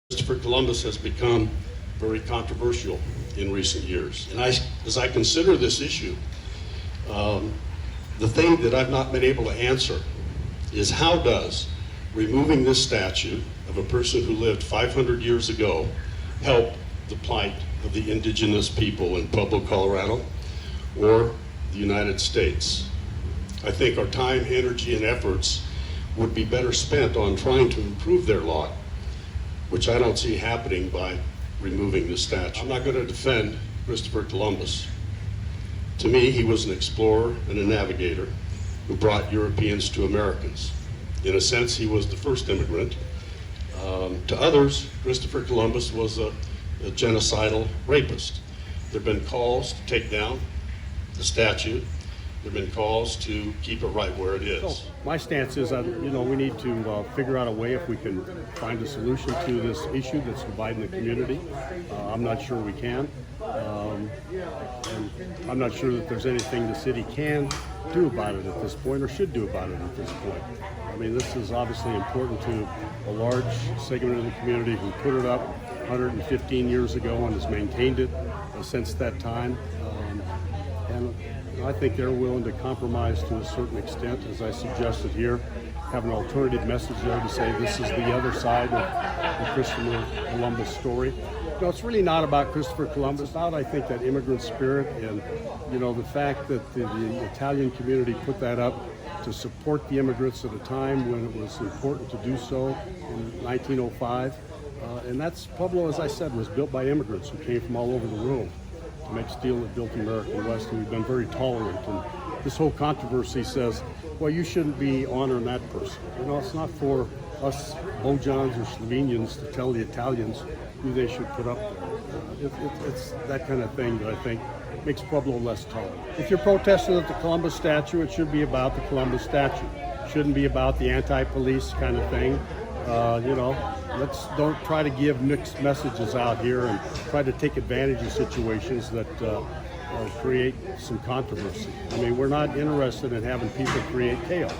Christopher Columbus has become very controversial in recent years. And as I consider this issue, the thing that I've not been able to answer is how does removing this statue of a person who lived 500 years ago help the plight of the indigenous people in Pueblo, Colorado, or the United States? I think our time, energy, and efforts would be better spent on trying to improve their lot, which I don't see happening by removing the statue. I'm not going to defend Christopher Columbus. To me, he was an explorer and a navigator who brought Europeans to Americans. In a sense, he was the first immigrant. To others, Christopher Columbus was a genocidal rapist. There have been calls to take down the statue. There have been calls to keep it right where it is. So my stance is, we need to figure out a way if we can find a solution to this issue that's dividing the community. I'm not sure we can. And I'm not sure that there's anything the city can do about it at this point or should do about it at this point. I mean, this is obviously important to a large segment of the community who put it up 115 years ago and has maintained it since that time. And I think they're willing to compromise to a certain extent, as I suggested here, have an alternative message there to say this is the other side of the Christopher Columbus story. It's really not about Christopher Columbus. It's about, I think, that immigrant spirit and, the fact that the Italian community put that up to support the immigrants at a time when it was important to do so in 1905. And that's, Pueblo, as I said, was built by immigrants who came from all over the world to make steel that built the American West, and we've been very tolerant. And this whole controversy says, well, you shouldn't be honoring that person. It's not for us Bojans or Slovenians to tell the Italians who they should put up there. It's that kind of thing that I think makes Pueblo less tolerant. If you're protesting at the Columbus statue, it should be about the Columbus statue. It shouldn't be about the anti-police kind of thing. Let's don't try to give mixed messages out here and try to take advantage of situations that create some controversy. I mean, we're not interested in having people create chaos.